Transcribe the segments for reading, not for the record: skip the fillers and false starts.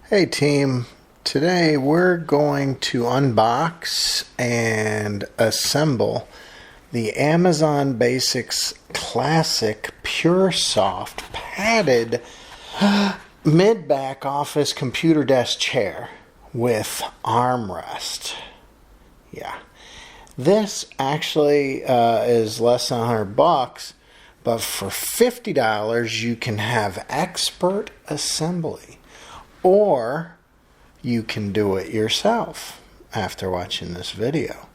Hey team, today we're going to unbox and assemble the Amazon Basics Classic Puresoft padded mid-back office computer desk chair with armrest. Yeah, this actually is less than $100, but for $50 you can have expert assembly. Or you can do it yourself after watching this video.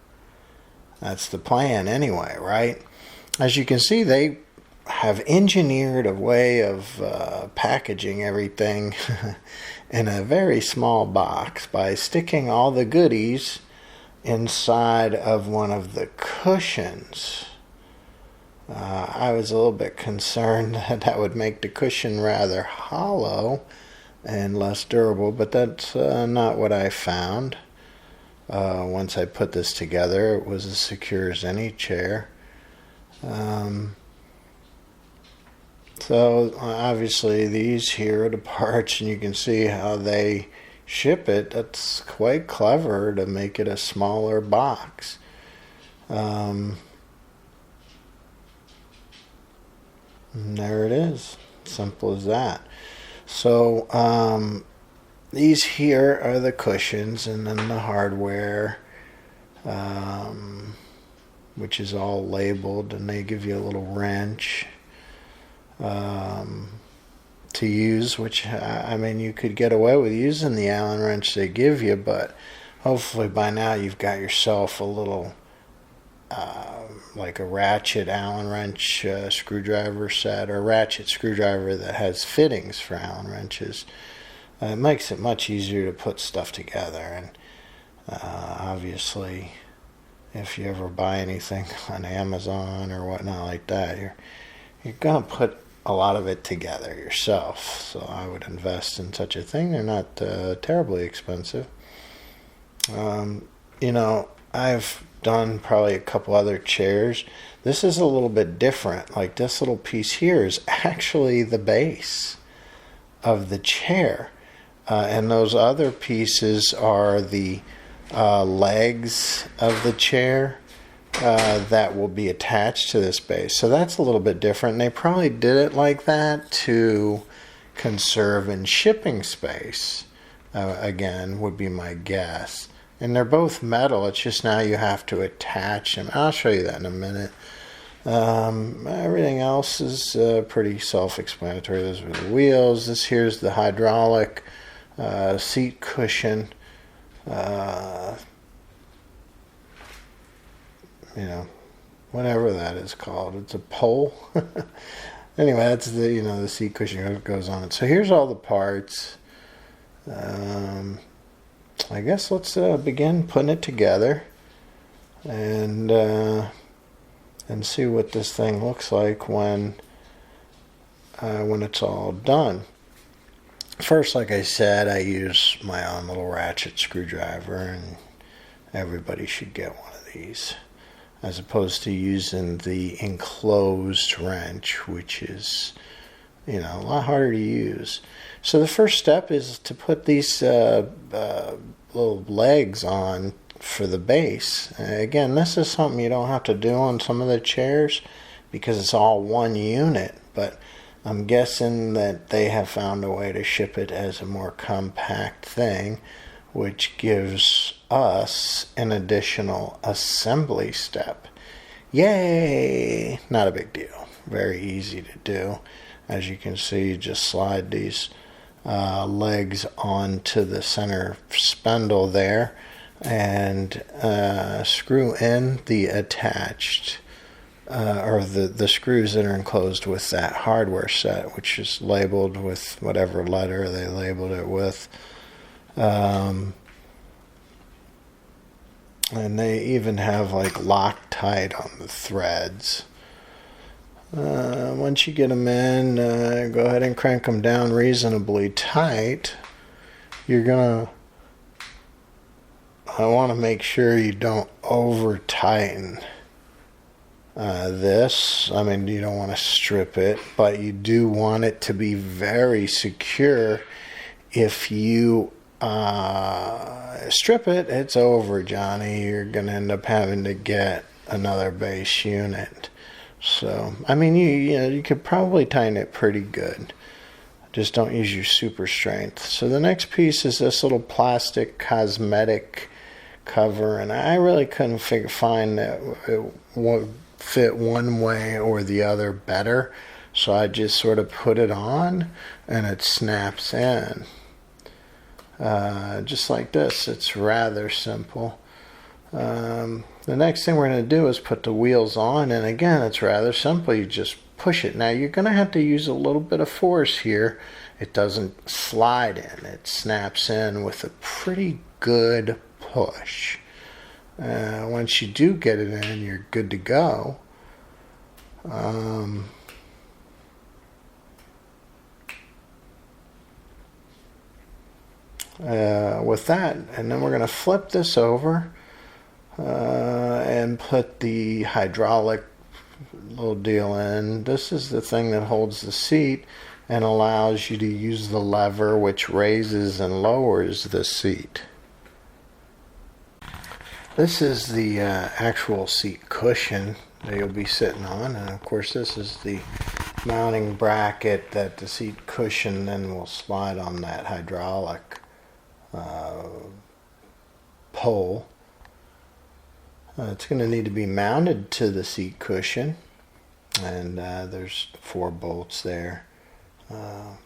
That's the plan anyway, right? As you can see, they have engineered a way of packaging everything in a very small box by sticking all the goodies inside of one of the cushions. I was a little bit concerned that would make the cushion rather hollow and less durable, but that's not what I found. Once I put this together, it was as secure as any chair. So obviously these here are the parts, and you can see how they ship it. That's quite clever to make it a smaller box. And there it is, simple as that. So these here are the cushions, and then the hardware, which is all labeled, and they give you a little wrench to use, which I mean you could get away with using the Allen wrench they give you, but hopefully by now you've got yourself a little like a ratchet Allen wrench screwdriver set, or ratchet screwdriver that has fittings for Allen wrenches. It makes it much easier to put stuff together, and obviously if you ever buy anything on Amazon or whatnot like that, you're gonna put a lot of it together yourself, so I would invest in such a thing. They're not terribly expensive. You know, I've done probably a couple other chairs. This is a little bit different. Like this little piece here is actually the base of the chair, and those other pieces are the legs of the chair that will be attached to this base. So that's a little bit different. They probably did it like that to conserve in shipping space, again, would be my guess. And they're both metal. It's just now you have to attach them. I'll show you that in a minute. Everything else is pretty self-explanatory. Those are the wheels. This here's the hydraulic seat cushion. You know, whatever that is called. It's a pole. Anyway, that's the the seat cushion that goes on it. So here's all the parts. I guess let's begin putting it together and see what this thing looks like when it's all done. First, like I said, I use my own little ratchet screwdriver, and everybody should get one of these, as opposed to using the enclosed wrench, which is a lot harder to use. So the first step is to put these little legs on for the base. Again, this is something you don't have to do on some of the chairs because it's all one unit, but I'm guessing that they have found a way to ship it as a more compact thing, which gives us an additional assembly step. Yay! Not a big deal. Very easy to do. As you can see, you just slide these legs onto the center spindle there and screw in the attached or the screws that are enclosed with that hardware set, which is labeled with whatever letter they labeled it with. And they even have like Loctite on the threads. Once you get them in, go ahead and crank them down reasonably tight. I want to make sure you don't over tighten this. I mean, you don't want to strip it, but you do want it to be very secure If you strip it, it's over, Johnny. You're going to end up having to get another base unit. So, I mean, you could probably tighten it pretty good. Just don't use your super strength. So the next piece is this little plastic cosmetic cover, and I really couldn't find that it would fit one way or the other better. So I just sort of put it on, and it snaps in. Just like this. It's rather simple. The next thing we're going to do is put the wheels on, and again, it's rather simple. You just push it. Now you're going to have to use a little bit of force here. It doesn't slide in. It snaps in with a pretty good push. Once you do get it in, you're good to go. With that, and then we're going to flip this over and put the hydraulic little deal in. This is the thing that holds the seat and allows you to use the lever which raises and lowers the seat. This is the actual seat cushion that you'll be sitting on, and of course this is the mounting bracket that the seat cushion then will slide on that hydraulic pole. It's going to need to be mounted to the seat cushion, and there's 4 bolts there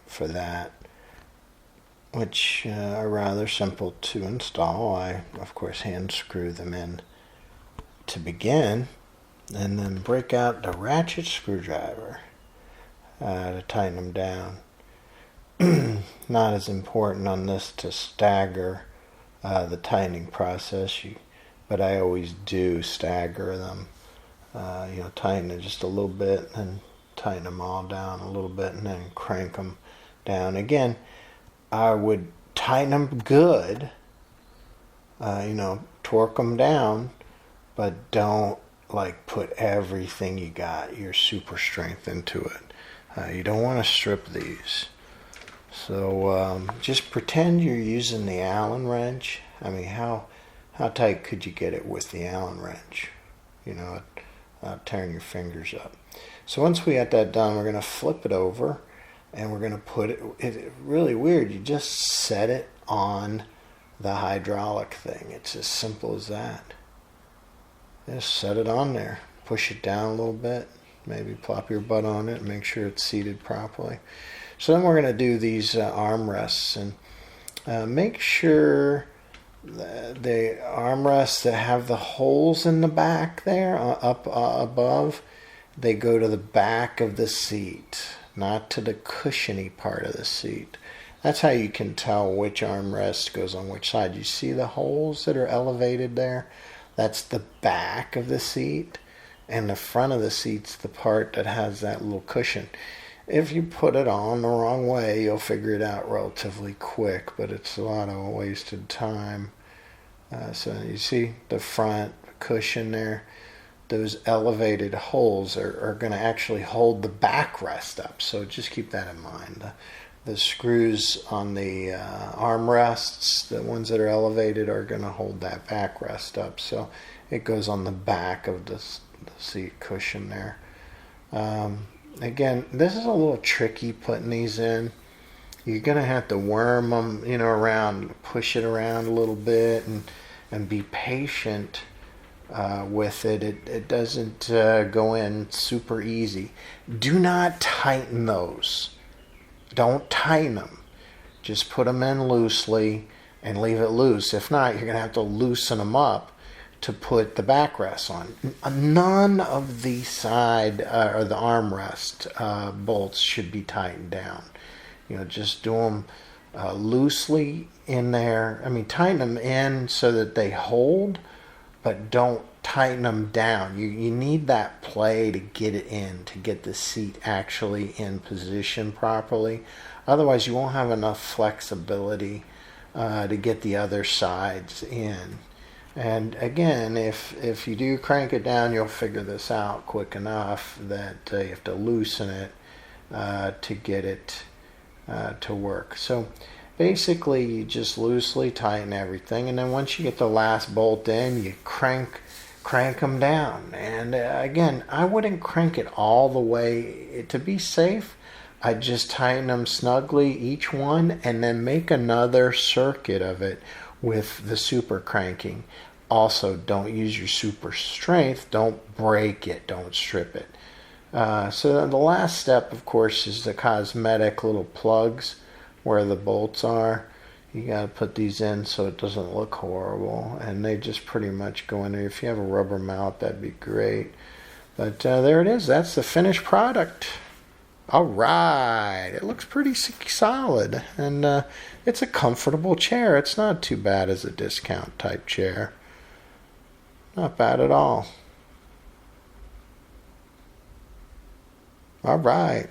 for that, which are rather simple to install. I, of course, hand screw them in to begin, and then break out the ratchet screwdriver to tighten them down. Not as important on this to stagger the tightening process, but I always do stagger them. Tighten it just a little bit and tighten them all down a little bit and then crank them down. Again, I would tighten them good, torque them down, but don't put everything you got, your super strength into it. You don't want to strip these. So just pretend you're using the Allen wrench. I mean, how tight could you get it with the Allen wrench? Tearing your fingers up. So once we got that done, we're going to flip it over, and we're going to put it really weird. You just set it on the hydraulic thing. It's as simple as that. Just set it on there. Push it down a little bit. Maybe plop your butt on it and make sure it's seated properly. So then we're going to do these armrests, and make sure the armrests that have the holes in the back there up above, they go to the back of the seat, not to the cushiony part of the seat. That's how you can tell which armrest goes on which side. You see the holes that are elevated there? That's the back of the seat, and the front of the seat's the part that has that little cushion. If you put it on the wrong way, you'll figure it out relatively quick, but it's a lot of wasted time. So you see the front cushion there? Those elevated holes are going to actually hold the backrest up, so just keep that in mind. The screws on the armrests, the ones that are elevated, are going to hold that backrest up, so it goes on the back of the seat cushion there. Again, this is a little tricky putting these in. You're going to have to worm them, around, push it around a little bit, and be patient with it. It doesn't go in super easy. Do not tighten those. Don't tighten them. Just put them in loosely and leave it loose. If not, you're going to have to loosen them up to put the backrest on. None of the side or the armrest bolts should be tightened down. Just do them loosely in there. I mean, tighten them in so that they hold, but don't tighten them down. You need that play to get it in, to get the seat actually in position properly. Otherwise, you won't have enough flexibility to get the other sides in. And again, if you do crank it down, you'll figure this out quick enough that you have to loosen it to get it to work. So basically you just loosely tighten everything, and then once you get the last bolt in, you crank them down. And again, I wouldn't crank it all the way. To be safe, I just tighten them snugly, each one, and then make another circuit of it with the super cranking. Also, don't use your super strength. Don't break it. Don't strip it. So the last step, of course, is the cosmetic little plugs where the bolts are. You got to put these in so it doesn't look horrible, and they just pretty much go in there. If you have a rubber mount, that'd be great. But there it is. That's the finished product. All right, it looks pretty solid, and it's a comfortable chair. It's not too bad as a discount type chair. Not bad at all. All right.